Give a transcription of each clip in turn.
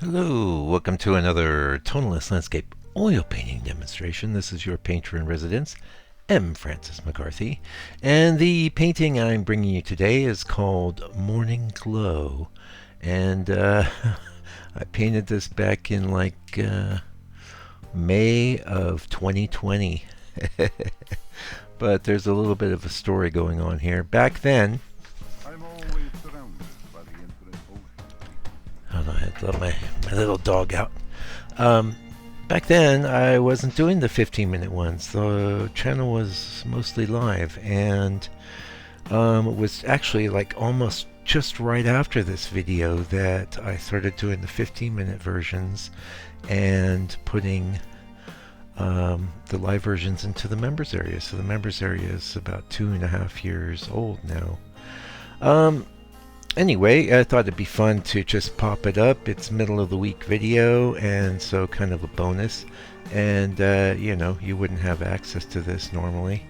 Hello, welcome to another tonalist landscape oil painting demonstration. This is your painter in residence, M. Francis McCarthy, and the painting I'm bringing you today is called Morning Glow, and I painted this back in May of 2020. But there's a little bit of a story going on here. Back then, I'm always surrounded by the infinite ocean. hold on, I had to let my little dog out. Um, Back then, I wasn't doing the 15-minute ones. The channel was mostly live, and it was actually like almost just right after this video that I started doing the 15-minute versions and putting the live versions into the members area. So the members area is about 2.5 years old now. Um, Anyway, I thought it'd be fun to just pop it up. It's middle of the week video, and so kind of a bonus. And you wouldn't have access to this normally.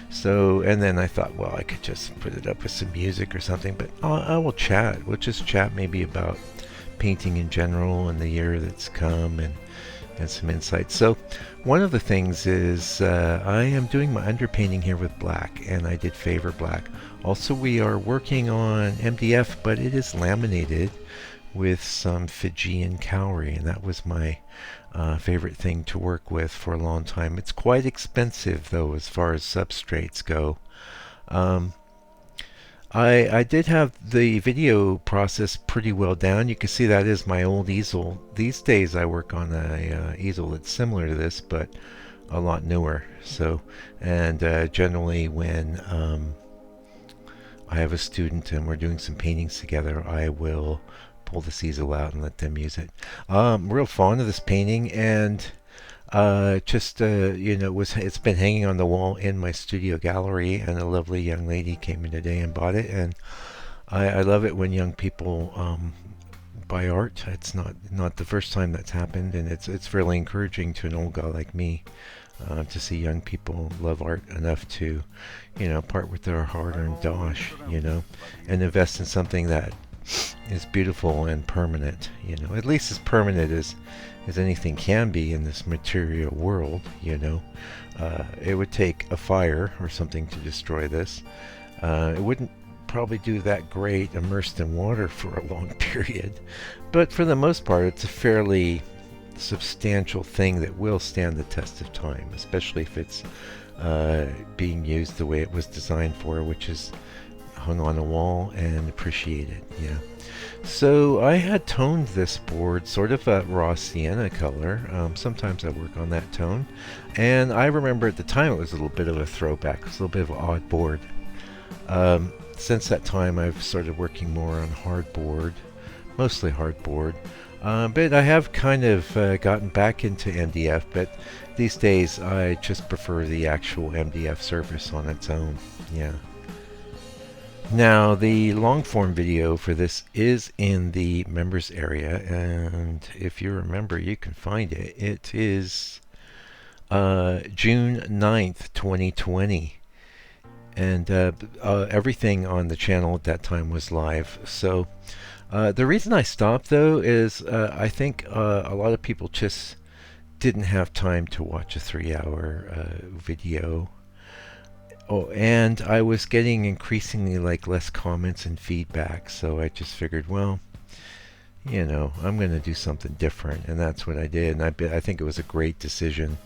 So, and then I thought, well, I could just put it up with some music or something. But I will chat. We'll just chat maybe about painting in general and the year that's come, and some insights. So one of the things is I am doing my underpainting here with black, and I did favor black. Also, we are working on MDF, but it is laminated with some Fijian Kauri, and that was my favorite thing to work with for a long time. It's quite expensive, though, as far as substrates go. Um, I did have the video process pretty well down. You can see that is my old easel. These days I work on a easel that's similar to this, but a lot newer. So, and generally when I have a student and we're doing some paintings together, I will pull this easel out and let them use it. I'm real fond of this painting, and it's been hanging on the wall in my studio gallery, and a lovely young lady came in today and bought it, and I love it when young people buy art. It's not the first time that's happened, and it's really encouraging to an old guy like me to see young people love art enough to, part with their hard-earned dosh, and invest in something that is beautiful and permanent, at least as permanent as anything can be in this material world. It would take a fire or something to destroy this. It wouldn't probably do that great immersed in water for a long period, but for the most part it's a fairly substantial thing that will stand the test of time, especially if it's being used the way it was designed for, which is hung on a wall and appreciated. Yeah. So I had toned this board sort of a raw sienna color. Sometimes I work on that tone, and I remember at the time it was a little bit of a throwback. It was a little bit of an odd board. Since that time I've started working more on hardboard, mostly hardboard. But I have kind of gotten back into MDF, but these days I just prefer the actual MDF surface on its own. Yeah. Now, the long form video for this is in the members area, and if you remember, you can find it. It is June 9th, 2020. And everything on the channel at that time was live. So the reason I stopped, though, is I think a lot of people just didn't have time to watch a 3-hour video. Oh, and I was getting increasingly less comments and feedback, so I just figured, well, I'm going to do something different, and that's what I did. And I think it was a great decision.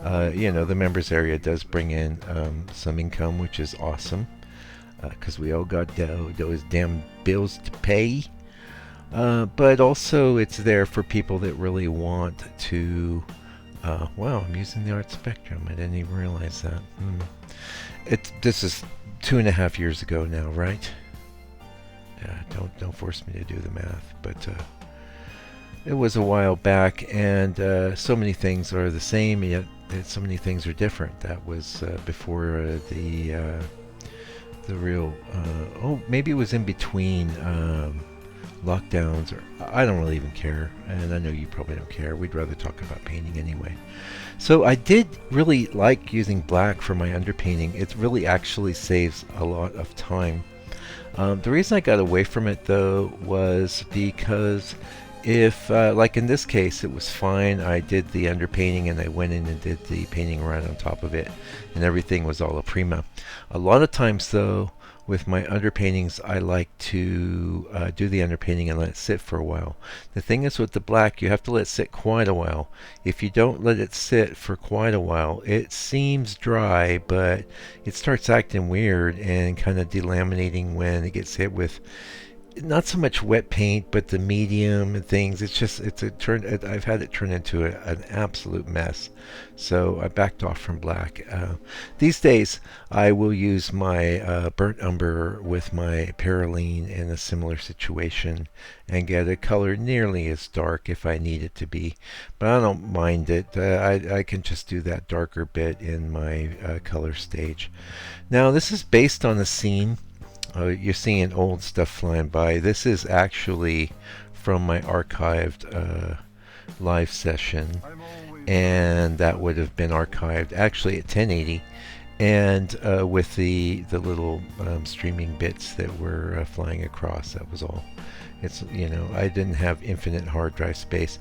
The members area does bring in some income, which is awesome, because we all got those damn bills to pay. But also it's there for people that really want to. Wow, I'm using the art spectrum. I didn't even realize that. This is 2.5 years ago now, right? Yeah, don't force me to do the math, but it was a while back, and so many things are the same, yet so many things are different. That was before the real. Maybe it was in between lockdowns, or I don't really even care, and I know you probably don't care. We'd rather talk about painting anyway. So I did really like using black for my underpainting. It really actually saves a lot of time. The reason I got away from it, though, was because if, like in this case, it was fine. I did the underpainting and I went in and did the painting right on top of it, and everything was all a prima. A lot of times, though, with my underpaintings, I like to do the underpainting and let it sit for a while. The thing is with the black, you have to let it sit quite a while. If you don't let it sit for quite a while, it seems dry, but it starts acting weird and kind of delaminating when it gets hit with not so much wet paint, but the medium and things. I've had it turn into an absolute mess. So I backed off from black. These days, I will use my burnt umber with my Paraline in a similar situation and get a color nearly as dark if I need it to be. But I don't mind it. I can just do that darker bit in my color stage. Now, this is based on a scene. You're seeing old stuff flying by. This is actually from my archived live session, and that would have been archived actually at 1080, and with the little streaming bits that were flying across. That was all. It's, I didn't have infinite hard drive space.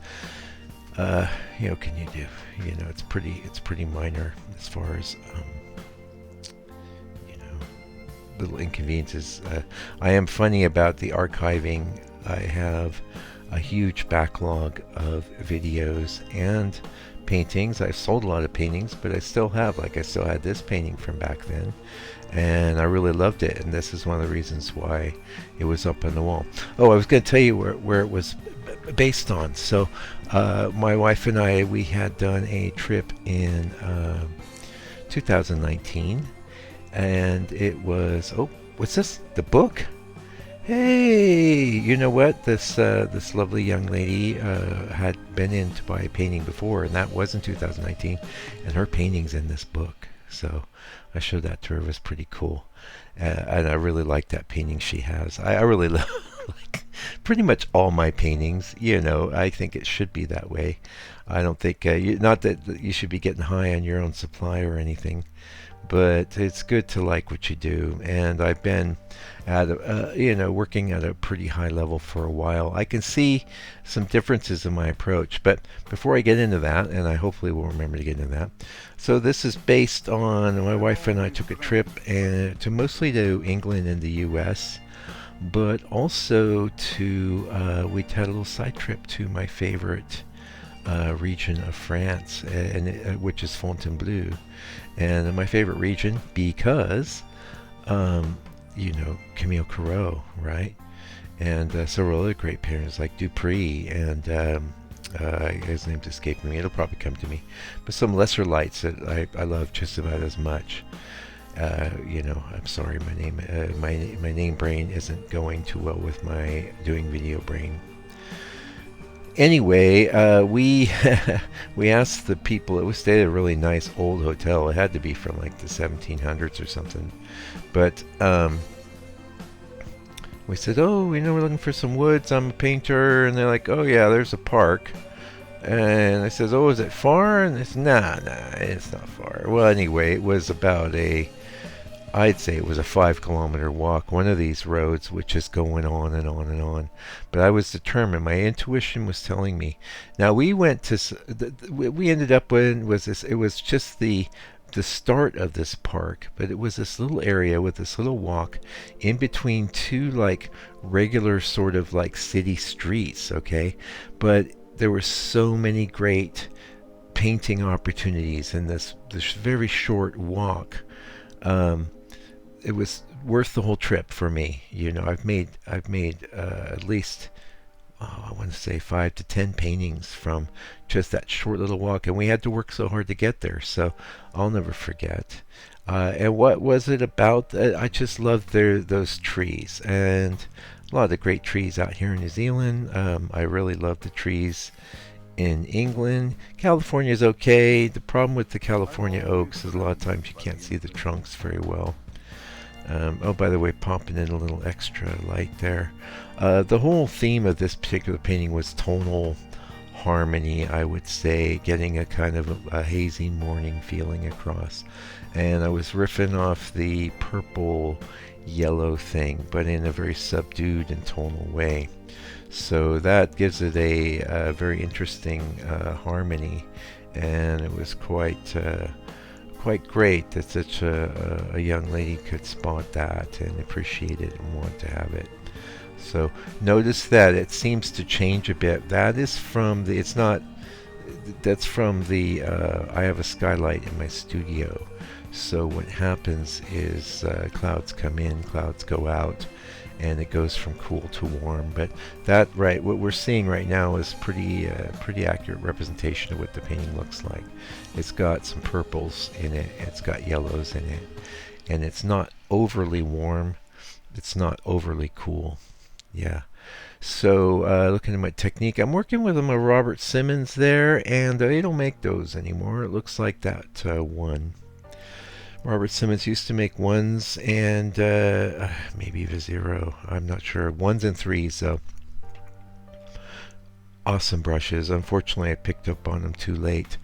Can you do? It's pretty minor as far as little inconveniences. I am funny about the archiving. I have a huge backlog of videos and paintings. I've sold a lot of paintings, but I still had this painting from back then, and I really loved it, and this is one of the reasons why it was up on the wall. Oh, I was going to tell you where it was based on. So my wife and I, we had done a trip in 2019, and it was, oh, what's this? The book? Hey, you know what? This lovely young lady had been in to buy a painting before, and that was in 2019, and her painting's in this book. So I showed that to her. It was pretty cool, and I really like that painting she has. I really like pretty much all my paintings. I think it should be that way. I don't think not that you should be getting high on your own supply or anything, but it's good to like what you do. And I've been working at a pretty high level for a while. I can see some differences in my approach, but before I get into that, and I hopefully will remember to get into that. So this is based on, my wife and I took a trip mostly to England and the U.S., but also we had a little side trip to my favorite region of France, which is Fontainebleau. And my favorite region because, Camille Corot, right? And several other great painters like Dupree, and his name's escaping me. It'll probably come to me. But some lesser lights that I love just about as much. I'm sorry, my name brain isn't going too well with my doing video brain. Anyway, we we asked the people. We stayed at a really nice old hotel. It had to be from like the 1700s or something. But we said, oh, we're looking for some woods. I'm a painter, and they're like, oh yeah, there's a park. And I says, oh, is it far? And they said, nah, it's not far. Well, anyway, it was about I'd say it was a 5-kilometer walk, one of these roads which is going on and on and on. But I was determined. My intuition was telling me. Now we went to, we ended up in, it was just the start of this park, but it was this little area with this little walk in between two like regular sort of like city streets, okay? But there were so many great painting opportunities in this very short walk. It was worth the whole trip for me. I've made at least I want to say 5 to 10 paintings from just that short little walk, and we had to work so hard to get there. So I'll never forget. And what was it about? I just loved those trees, and a lot of the great trees out here in New Zealand. I really love the trees in England. California is okay. The problem with the California oaks is a lot of times you can't see the trunks very well. Oh, by the way, popping in a little extra light there. The whole theme of this particular painting was tonal harmony, I would say, getting a kind of a hazy morning feeling across. And I was riffing off the purple yellow thing, but in a very subdued and tonal way. So that gives it a very interesting harmony, and it was quite great that such a young lady could spot that and appreciate it and want to have it. So notice that it seems to change a bit. That is from the, it's not, that's from the, I have a skylight in my studio. So what happens is clouds come in, clouds go out, and it goes from cool to warm. But that, right, what we're seeing right now is pretty accurate representation of what the painting looks like. It's got some purples in it, it's got yellows in it, and it's not overly warm, it's not overly cool. Yeah. So looking at my technique, I'm working with a Robert Simmons there, and they don't make those anymore. It looks like that one. Robert Simmons used to make ones and maybe even zero. I'm not sure. Ones and threes, though. Awesome brushes. Unfortunately, I picked up on them too late.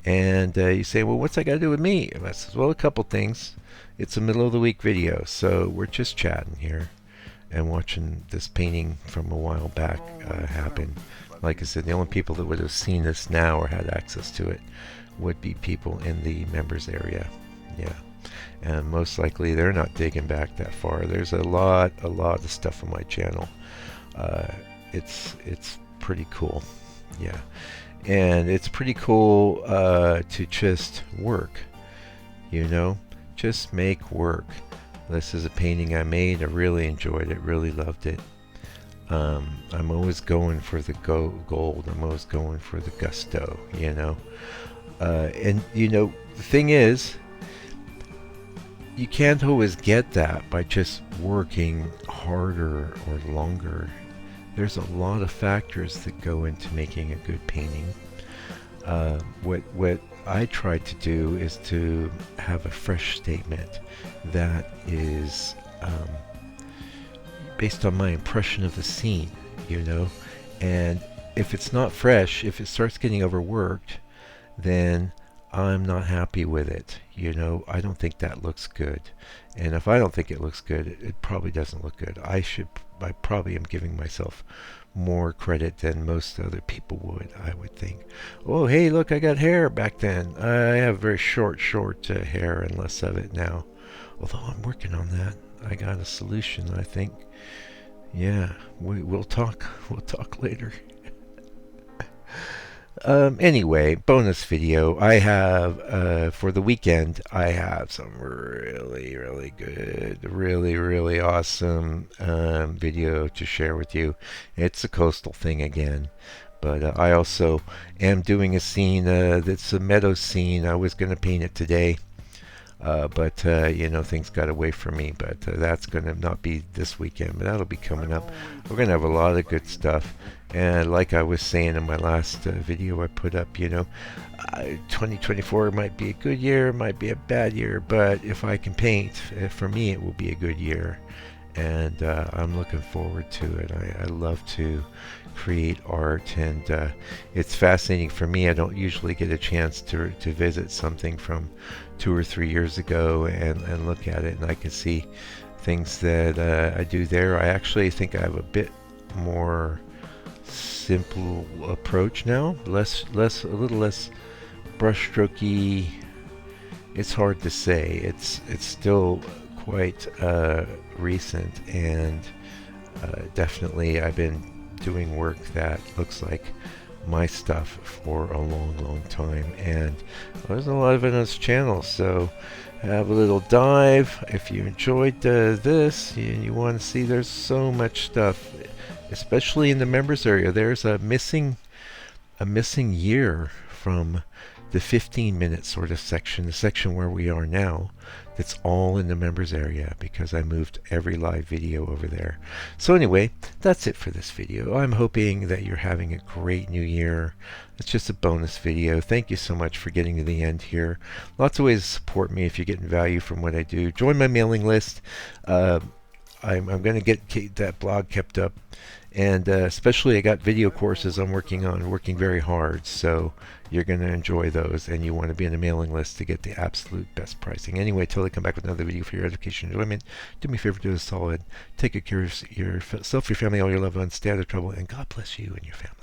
And you say, well, what's that got to do with me? And I says, well, a couple things. It's a middle of the week video, so we're just chatting here and watching this painting from a while back happen. Like I said, the only people that would have seen this now or had access to it would be people in the members area. Yeah. And most likely they're not digging back that far. There's a lot of stuff on my channel. It's pretty cool. Yeah. And it's pretty cool to just work, you know, just make work. This is a painting I made. I really enjoyed it, really loved it. I'm always going for the gold. I'm always going for the gusto, you know. And you know, the thing is, you can't always get that by just working harder or longer. There's a lot of factors that go into making a good painting. What I try to do is to have a fresh statement that is based on my impression of the scene, you know. And if it's not fresh, if it starts getting overworked, then I'm not happy with it. You know, I don't think that looks good. And if I don't think it looks good, it probably doesn't look good. I probably am giving myself more credit than most other people would, I would think. Oh, hey, look, I got hair back then. I have very short hair and less of it now. Although I'm working on that. I got a solution, I think. Yeah, we'll talk later. Anyway, bonus video. I have, for the weekend, I have some really good, really awesome video to share with you. It's a coastal thing again. But I also am doing a scene that's a meadow scene. I was going to paint it today. But you know, things got away from me. But that's going to not be this weekend, but that'll be coming up. We're going to have a lot of good stuff. And like I was saying in my last video I put up, you know, 2024 might be a good year, might be a bad year, but if I can paint, for me it will be a good year. And I'm looking forward to it. I love to create art, and it's fascinating for me. I don't usually get a chance to visit something from 2 or 3 years ago and look at it, and I can see things that I do there. I actually think I have a bit more simple approach now, a little less brushstrokey. It's hard to say. It's still quite recent, and definitely I've been doing work that looks like my stuff for a long time, and there's a lot of it on this channel. So have a little dive if you enjoyed this and you want to see. There's so much stuff, especially in the members area. There's a missing year from the 15-minute sort of section, the section where we are now. That's all in the members area because I moved every live video over there. So anyway, that's it for this video. I'm hoping that you're having a great new year. It's just a bonus video. Thank you so much for getting to the end here. Lots of ways to support me if you're getting value from what I do. Join my mailing list. I'm going to get that blog kept up, And especially I got video courses I'm working on, working very hard. So you're going to enjoy those, and you want to be on the mailing list to get the absolute best pricing. Anyway, till I come back with another video for your education and enjoyment, do me a favor, do us a solid. Take good care of yourself, your family, all your loved ones. Stay out of trouble, and God bless you and your family.